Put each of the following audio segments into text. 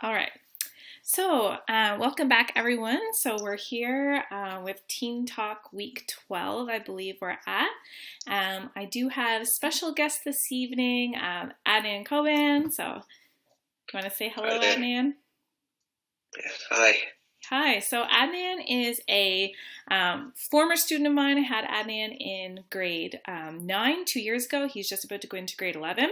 All right. So, welcome back, everyone. So, we're here with Teen Talk Week 12, I believe we're at. I do have special guest this evening, Adnan Coban. So, you want to say Hi hello, there. Adnan? Yeah, hi. Hi. So, Adnan is a former student of mine. I had Adnan in grade 9 2 years ago. He's just about to go into grade 11.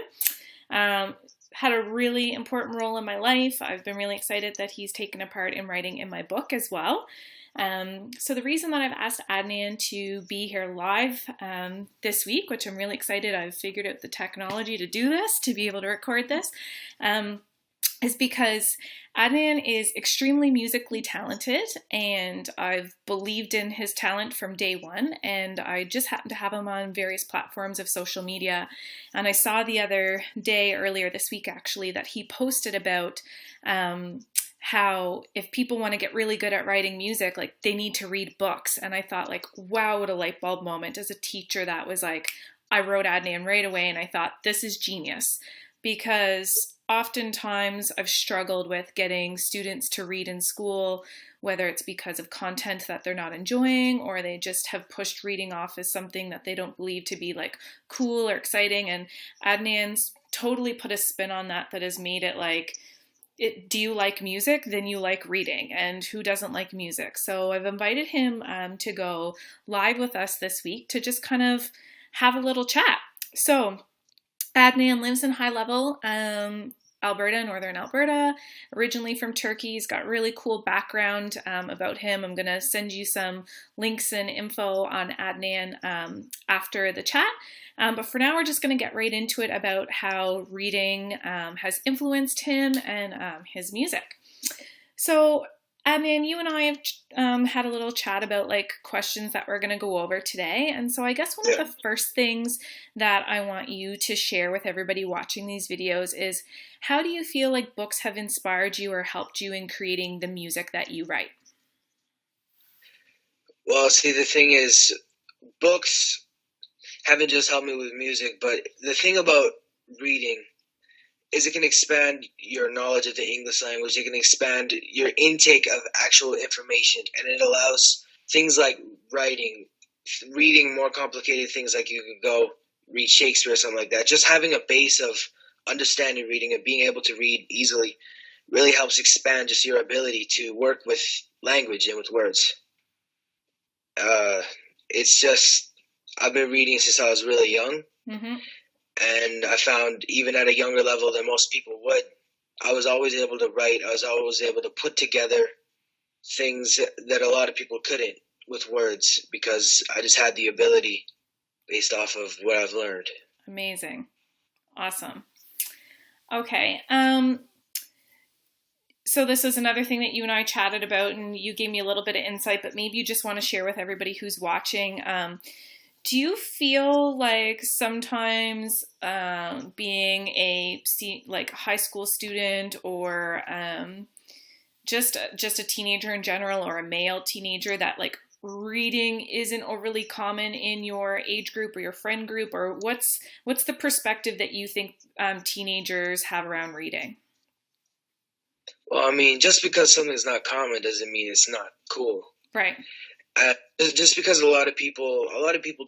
Um, had a really important role in my life. I've been really excited that he's taken a part in writing in my book as well. So the reason that I've asked Adnan to be here live this week, which I'm really excited, I've figured out the technology to do this, to be able to record this, is because Adnan is extremely musically talented, and I've believed in his talent from day one, and I just happen to have him on various platforms of social media. And I saw the other day, earlier this week actually, that he posted about how if people want to get really good at writing music, like they need to read books. And I thought, like, wow, what a light bulb moment. As a teacher, that was like, I wrote Adnan right away, and I thought, this is genius. Because oftentimes I've struggled with getting students to read in school, whether it's because of content that they're not enjoying, or they just have pushed reading off as something that they don't believe to be like cool or exciting. And Adnan's totally put a spin on that has made it like, do you like music? Then you like reading. And who doesn't like music? So I've invited him to go live with us this week to just kind of have a little chat. So Adnan lives in High Level, Alberta, northern Alberta, originally from Turkey. He's got really cool background about him. I'm going to send you some links and info on Adnan after the chat. But for now, we're just going to get right into it about how reading has influenced him and his music. So, Adnan, you and I have had a little chat about like questions that we're going to go over today. And so I guess one Yeah. of the first things that I want you to share with everybody watching these videos is, how do you feel like books have inspired you or helped you in creating the music that you write? Well, see, the thing is, books haven't just helped me with music, but the thing about reading is it can expand your knowledge of the English language. It can expand your intake of actual information, and it allows things like writing, reading more complicated things like you could go read Shakespeare or something like that. Just having a base of understanding reading and being able to read easily really helps expand just your ability to work with language and with words. Uh, it's just I've been reading since I was really young, Mm-hmm. and I found even at a younger level than most people would, I was always able to write. I was always able to put together things that a lot of people couldn't with words because I just had the ability based off of what I've learned. Amazing. Awesome. Okay. So this is another thing that you and I chatted about, and you gave me a little bit of insight, but maybe you just want to share with everybody who's watching. Do you feel like sometimes being a like high school student, or just a teenager in general, or a male teenager, that like reading isn't overly common in your age group or your friend group, or what's the perspective that you think teenagers have around reading? Well, I mean, just because something's not common doesn't mean it's not cool. Right. Uh, just because a lot of people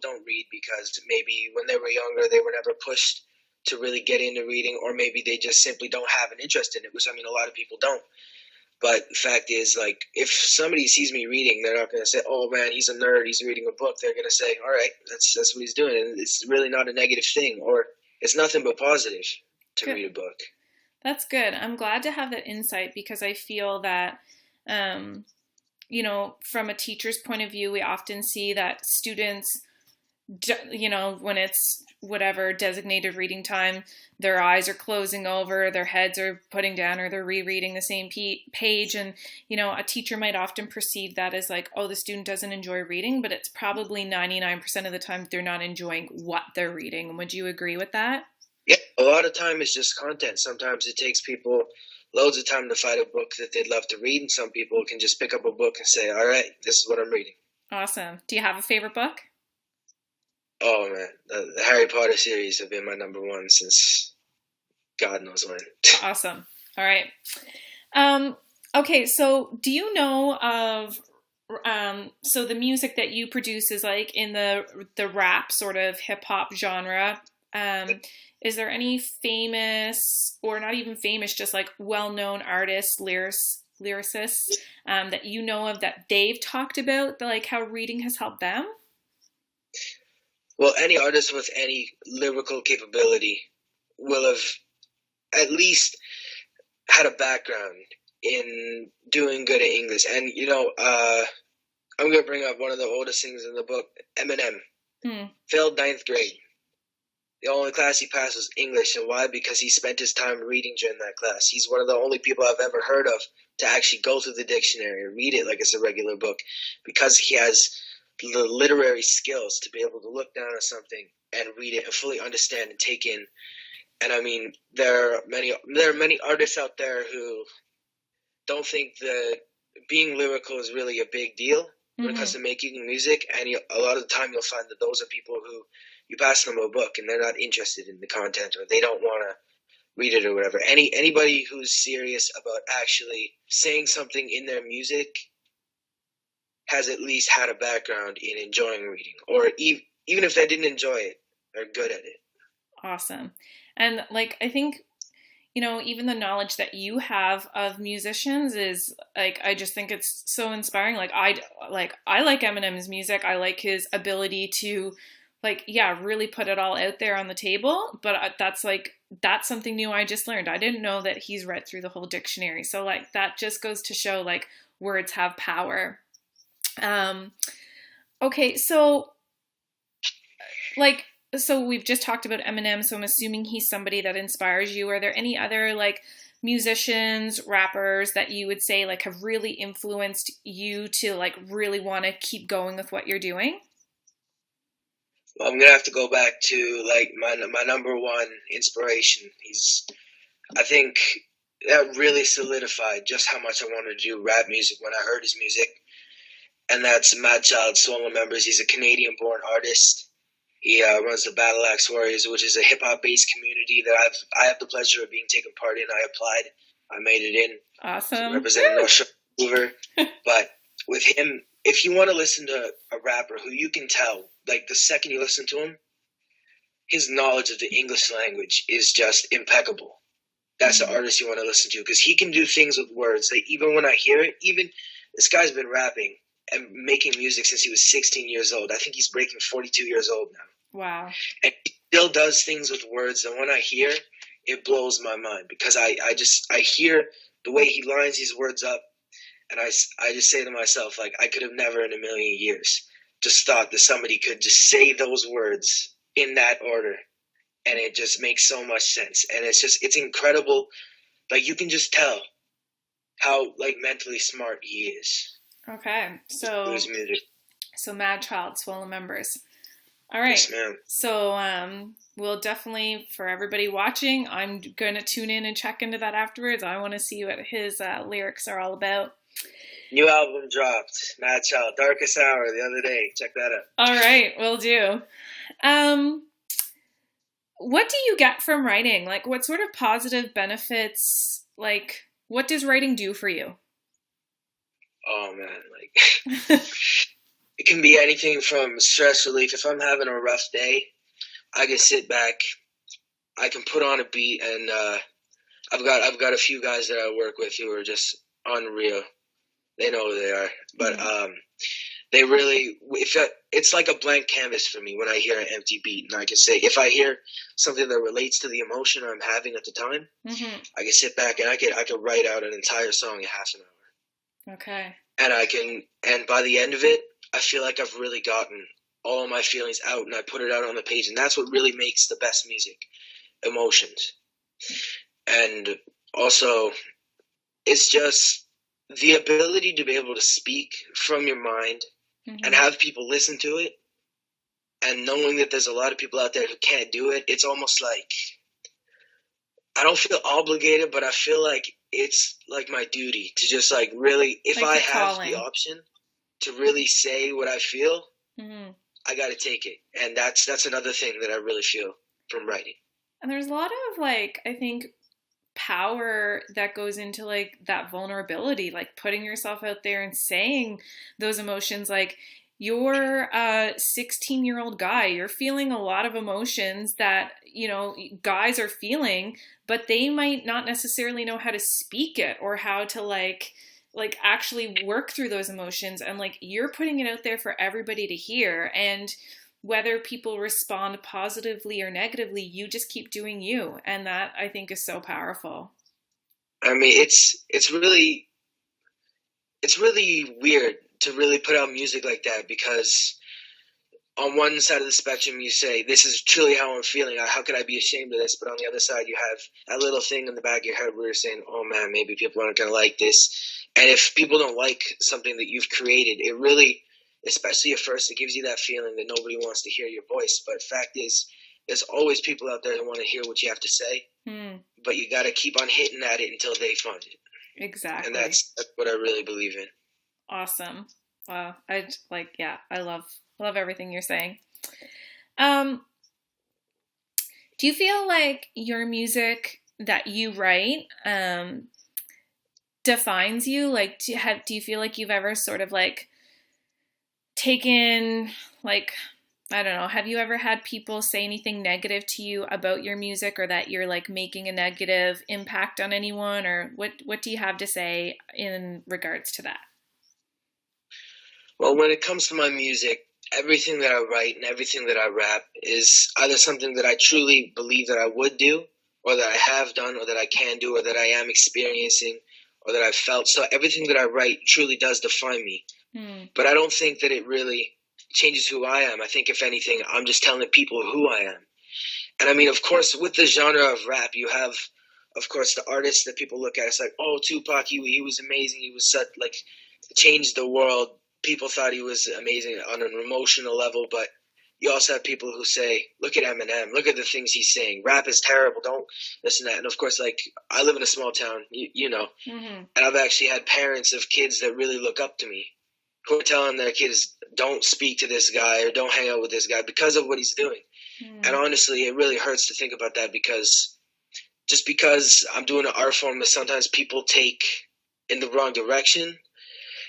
don't read because maybe when they were younger they were never pushed to really get into reading, or maybe they just simply don't have an interest in it. Which I mean, a lot of people don't. But the fact is, like, if somebody sees me reading, they're not going to say, "Oh man, he's a nerd. He's reading a book." They're going to say, "All right, that's what he's doing," and it's really not a negative thing, or it's nothing but positive to Good. read a book. That's good. I'm glad to have that insight, because I feel that, um, from a teacher's point of view, we often see that students, when it's whatever designated reading time, their eyes are closing over, their heads are putting down, or they're rereading the same page. And, a teacher might often perceive that as like, oh, the student doesn't enjoy reading, but it's probably 99% of the time they're not enjoying what they're reading. Would you agree with that? Yeah, a lot of time it's just content. Sometimes it takes people loads of time to find a book that they'd love to read, and some people can just pick up a book and say, "All right, this is what I'm reading." Awesome. Do you have a favorite book? Oh man, the Harry Potter series have been my number one since God knows when. Awesome. All right. Um, okay, so do you know of so the music that you produce is like in the rap sort of hip hop genre. Um, is there any famous or not even famous, just like well-known artists, lyricists that you know of that they've talked about like how reading has helped them? Well, any artist with any lyrical capability will have at least had a background in doing good at English. And I'm gonna bring up one of the oldest things in the book. Eminem Hmm. failed ninth grade. The only class he passed was English, and why? Because he spent his time reading during that class. He's one of the only people I've ever heard of to actually go through the dictionary and read it like it's a regular book, because he has the literary skills to be able to look down at something and read it and fully understand and take in. And I mean, there are many artists out there who don't think that being lyrical is really a big deal when it comes Mm-hmm. to making music. And a lot of the time, you'll find that those are people who you pass them a book and they're not interested in the content, or they don't want to read it or whatever. Anybody who's serious about actually saying something in their music has at least had a background in enjoying reading, or even if they didn't enjoy it, they're good at it. Awesome. And like I think even the knowledge that you have of musicians is like I just think it's so inspiring. I like Eminem's music. I like his ability to like really put it all out there on the table, but that's something new I just learned. I didn't know that he's read through the whole dictionary. So like that just goes to show like words have power. Um okay, so like so we've just talked about Eminem, so I'm assuming he's somebody that inspires you. Are there any other like musicians, rappers that you would say like have really influenced you to like really want to keep going with what you're doing? Well, I'm gonna have to go back to like my number one inspiration. I think that really solidified just how much I wanted to do rap music when I heard his music, and that's Mad Child, Swollen Members. He's a Canadian-born artist. He runs the Battle Axe Warriors, which is a hip hop based community that I have the pleasure of being taken part in. I applied, I made it in, Awesome. representing North Vancouver. But with him, if you want to listen to a rapper who you can tell, like the second you listen to him, his knowledge of the English language is just impeccable. That's the artist you want to listen to, because he can do things with words that even when I hear it, even this guy's been rapping and making music since he was 16 years old. I think he's breaking 42 years old now. Wow. And he still does things with words, and when I hear, it blows my mind, because I hear the way he lines these words up, and I just say to myself, like, I could have never in a million years just thought that somebody could just say those words in that order, and it just makes so much sense. And it's incredible. Like, you can just tell how like mentally smart he is. Okay. His music. So Mad Child, Swollen Members. All right. Yes, ma'am. So we'll definitely, for everybody watching, I'm going to tune in and check into that afterwards. I want to see what his lyrics are all about. New album dropped, Mad Child, Darkest Hour, the other day. Check that out. All right, will do. What do you get from writing? Like, what sort of positive benefits, like, what does writing do for you? Oh, man, like, it can be anything from stress relief. If I'm having a rough day, I can sit back, I can put on a beat, and I've got a few guys that I work with who are just unreal. They know who they are, but they really, it's like a blank canvas for me when I hear an empty beat, and I can say, if I hear something that relates to the emotion I'm having at the time, I can sit back and I can write out an entire song in half an hour. Okay. And by the end of it, I feel like I've really gotten all my feelings out, and I put it out on the page, and that's what really makes the best music, emotions. And also, it's just the ability to be able to speak from your mind and have people listen to it, and knowing that there's a lot of people out there who can't do it. It's almost like I don't feel obligated, but I feel like it's like my duty to just like really, if I have the option to really say what I feel, I got to take it. And that's another thing that I really feel from writing. And there's a lot of like, I think power that goes into like that vulnerability, like putting yourself out there and saying those emotions. Like, you're a 16-year-old guy, you're feeling a lot of emotions that, you know, guys are feeling, but they might not necessarily know how to speak it or how to like actually work through those emotions. And like, you're putting it out there for everybody to hear, and whether people respond positively or negatively, you just keep doing you. And that, I think, is so powerful. I mean, it's really weird to really put out music like that, because on one side of the spectrum you say, this is truly how I'm feeling, how could I be ashamed of this, but on the other side you have that little thing in the back of your head where you're saying, oh man, maybe people aren't going to like this. And if people don't like something that you've created, it really, especially at first, it gives you that feeling that nobody wants to hear your voice. But fact is, there's always people out there that want to hear what you have to say, but you got to keep on hitting at it until they find it. Exactly. And that's what I really believe in. Awesome. Wow. I love everything you're saying. Do you feel like your music that you write defines you? Like, do you feel like you've ever sort of like taken, like, I don't know, have you ever had people say anything negative to you about your music, or that you're like making a negative impact on anyone, or what do you have to say in regards to that? Well, when it comes to my music, everything that I write and everything that I rap is either something that I truly believe that I would do, or that I have done, or that I can do, or that I am experiencing, or that I've felt. So everything that I write truly does define me. But I don't think that it really changes who I am. I think, if anything, I'm just telling people who I am. And I mean, of course, with the genre of rap, you have, of course, the artists that people look at. It's like, oh, Tupac, he was amazing. He was such, like, changed the world. People thought he was amazing on an emotional level, but you also have people who say, look at Eminem, look at the things he's saying. Rap is terrible, don't listen to that. And of course, like, I live in a small town, you know, and I've actually had parents of kids that really look up to me, who are telling their kids, don't speak to this guy or don't hang out with this guy because of what he's doing. And honestly, it really hurts to think about that, because just because I'm doing an art form that sometimes people take in the wrong direction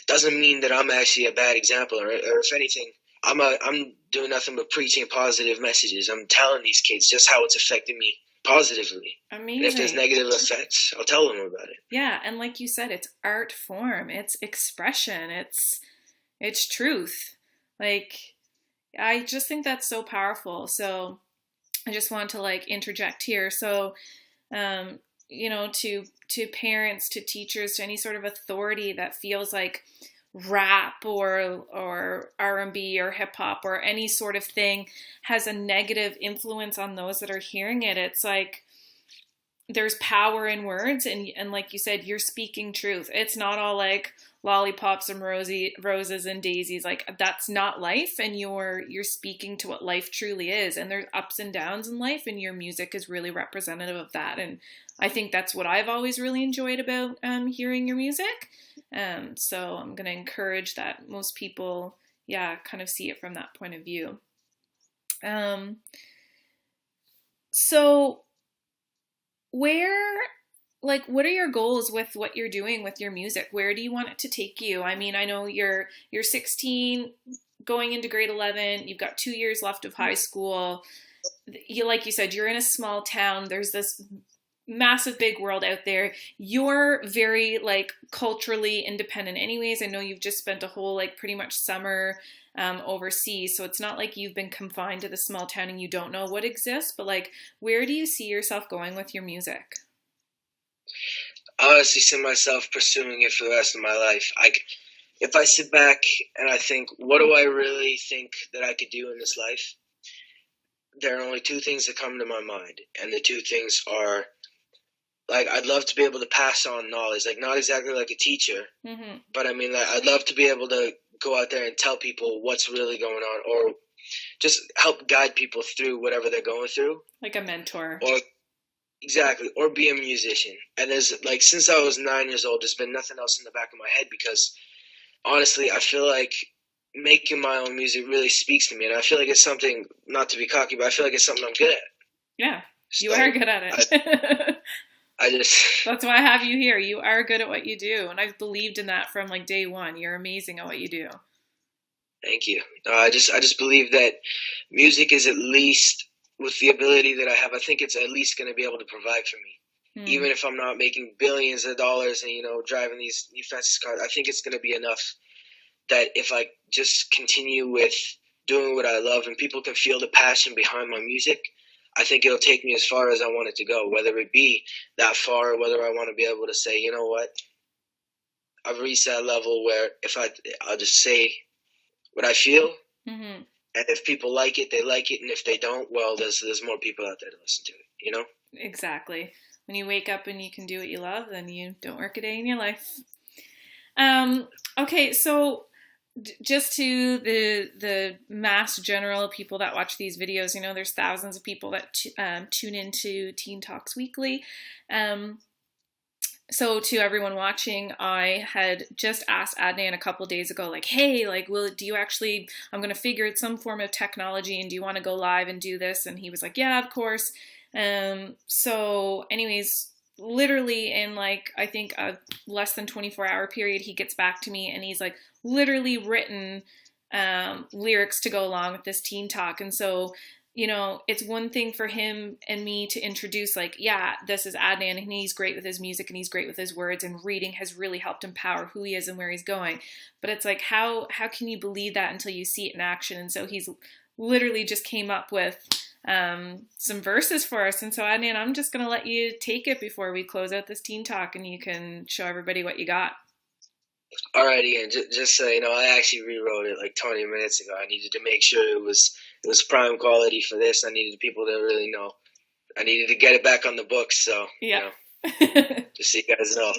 doesn't mean that I'm actually a bad example, or if anything, I'm doing nothing but preaching positive messages. I'm telling these kids just how it's affecting me positively. Amazing. And if there's negative effects, I'll tell them about it. Yeah, and like you said, it's art form, it's expression, it's truth. Like, I just think that's so powerful. So I just want to like interject here. So, you know, to parents, to teachers, to any sort of authority that feels like rap or R&B or hip hop or any sort of thing has a negative influence on those that are hearing it, it's like, there's power in words, and like you said, you're speaking truth. It's not all like lollipops and roses and daisies. Like, that's not life, and you're speaking to what life truly is. And there's ups and downs in life, and your music is really representative of that. And I think that's what I've always really enjoyed about hearing your music. So I'm going to encourage that most people, kind of see it from that point of view. So what are your goals with what you're doing with your music? Where do you want it to take you? I mean, I know you're 16, going into grade 11. You've got 2 years left of high school. Like you said, you're in a small town. There's this massive big world out there. You're very like culturally independent anyways. I know you've just spent a whole like pretty much summer overseas, so it's not like you've been confined to the small town and you don't know what exists. But like, where do you see yourself going with your music? I honestly see myself pursuing it for the rest of my life. If I sit back and I think, what do I really think that I could do in this life? There are only two things that come to my mind, and the two things are, like, I'd love to be able to pass on knowledge, like, not exactly like a teacher, but I mean, like, I'd love to be able to go out there and tell people what's really going on, or just help guide people through whatever they're going through. Like a mentor. Or exactly, or be a musician. And there's, like, since I was 9 years old, there's been nothing else in the back of my head, because honestly, I feel like making my own music really speaks to me, and I feel like it's something, not to be cocky, but I feel like it's something I'm good at. Yeah, you are good at it. I just That's why I have you here. You are good at what you do, and I've believed in that from like day one. You're amazing at what you do. thank you. I just believe that music is, at least with the ability that I have, I think it's at least going to be able to provide for me. Hmm. Even if I'm not making billions of dollars and, driving these new fancy cars, I think it's going to be enough that if I just continue with doing what I love and people can feel the passion behind my music, I think it'll take me as far as I want it to go, whether it be that far or whether I want to be able to say, you know what, I've reached that level where I'll just say what I feel, Hmm. and if people like it, they like it, and if they don't, well, there's more people out there to listen to it. Exactly. When you wake up and you can do what you love, then you don't work a day in your life. Okay, so just to the mass general people that watch these videos, there's thousands of people that tune into Teen Talks Weekly. So to everyone watching, I had just asked Adnan a couple days ago, like, hey, like, I'm going to figure out some form of technology, and do you want to go live and do this? And he was like, yeah, of course. So anyways, literally in like, I think a less than 24-hour period, he gets back to me and he's like literally written lyrics to go along with this teen talk. And so, it's one thing for him and me to introduce, like, yeah, this is Adnan and he's great with his music and he's great with his words, and reading has really helped empower who he is and where he's going. But it's like, how can you believe that until you see it in action? And so he's literally just came up with some verses for us. And so, Adnan, I'm just going to let you take it before we close out this teen talk, and you can show everybody what you got. Alrighty, and just so you know, I actually rewrote it like 20 minutes ago. I needed to make sure it was prime quality for this. I needed people to really know. I needed to get it back on the books, so Yeah. Just so you guys know.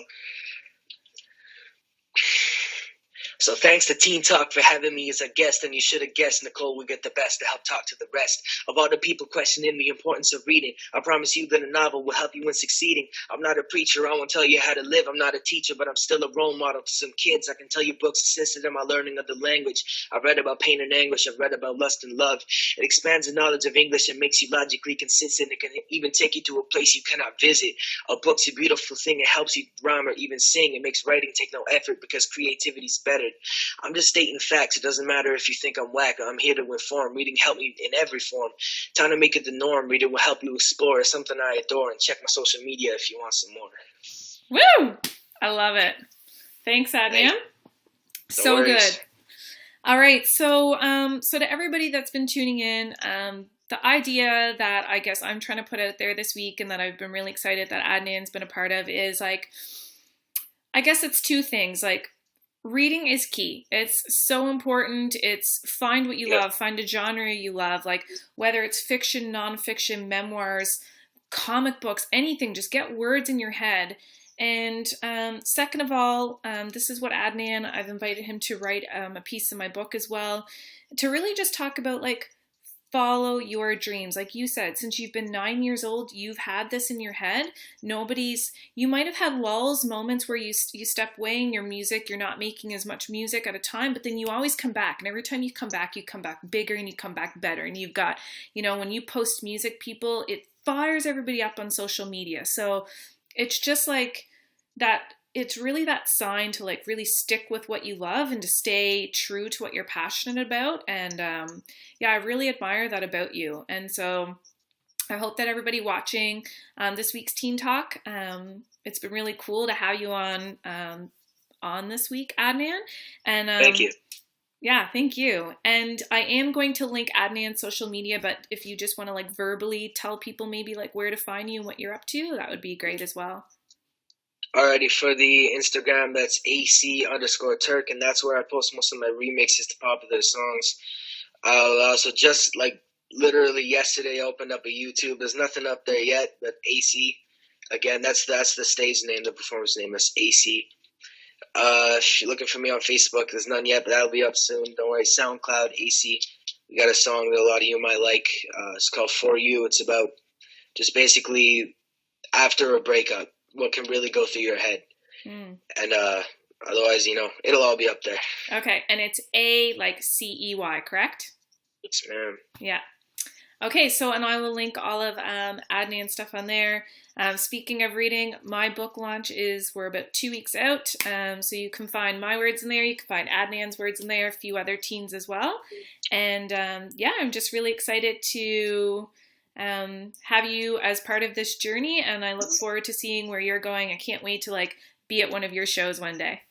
So thanks to Teen Talk for having me as a guest, and you should have guessed Nicole would get the best to help talk to the rest of all the people questioning the importance of reading. I promise you that a novel will help you in succeeding. I'm not a preacher, I won't tell you how to live. I'm not a teacher, but I'm still a role model to some kids. I can tell you books assisted in my learning of the language. I've read about pain and anguish, I've read about lust and love. It expands the knowledge of English and makes you logically consistent. It can even take you to a place you cannot visit. A book's a beautiful thing, it helps you rhyme or even sing. It makes writing take no effort because creativity's better. I'm just stating facts. It doesn't matter if you think I'm whack. I'm here to inform. Reading helped me in every form. Time to make it the norm. Reading will help you explore. It's something I adore. And check my social media if you want some more. Woo! I love it. Thanks, Adnan. So good. All right. So to everybody that's been tuning in, the idea that I guess I'm trying to put out there this week, and that I've been really excited that Adnan's been a part of, is like, I guess it's two things. Like, reading is key. It's so important. It's find what you love, find a genre you love, like whether it's fiction, nonfiction, memoirs, comic books, anything, just get words in your head. And second of all, this is what Adnan, I've invited him to write a piece in my book as well, to really just talk about, like, follow your dreams. Like you said, since you've been 9 years old, you've had this in your head. You might have had lulls, moments where you step away in your music, you're not making as much music at a time, but then you always come back. And every time you come back bigger, and you come back better. And you've got, when you post music, people, it fires everybody up on social media. So it's just like that. It's really that sign to, like, really stick with what you love and to stay true to what you're passionate about. And I really admire that about you. And so I hope that everybody watching this week's Teen Talk, it's been really cool to have you on this week, Adnan. And thank you. Yeah, thank you. And I am going to link Adnan's social media, but if you just want to, like, verbally tell people maybe, like, where to find you and what you're up to, that would be great as well. Alrighty, for the Instagram, that's A-Cey_Turk, and that's where I post most of my remixes to popular songs. I'll also just, like, literally yesterday opened up a YouTube. There's nothing up there yet, but A-Cey. Again, that's the stage name, the performance name. That's A-Cey. If you're looking for me on Facebook, there's none yet, but that'll be up soon. Don't worry. SoundCloud, A-Cey. We got a song that a lot of you might like. It's called For You. It's about just basically after a breakup, what can really go through your head. And otherwise, it'll all be up there. Okay, and it's A, like, C-E-Y, correct? Yes, ma'am. Yeah. Okay, so and I will link all of Adnan's stuff on there. Speaking of reading, my book launch we're about 2 weeks out. So you can find my words in there. You can find Adnan's words in there, a few other teens as well. And yeah, I'm just really excited to have you as part of this journey. And I look forward to seeing where you're going. I can't wait to like be at one of your shows one day.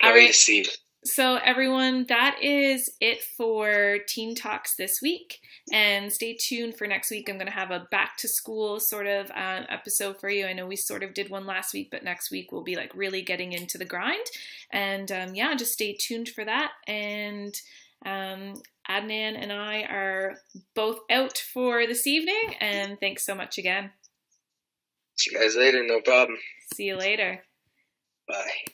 All right. See. So everyone, that is it for Teen Talks this week. And stay tuned for next week. I'm going to have a back to school sort of episode for you. I know we sort of did one last week, but next week we'll be like really getting into the grind. And yeah, just stay tuned for that. And Adnan and I are both out for this evening. And thanks so much again. See you guys later. No problem. See you later. Bye.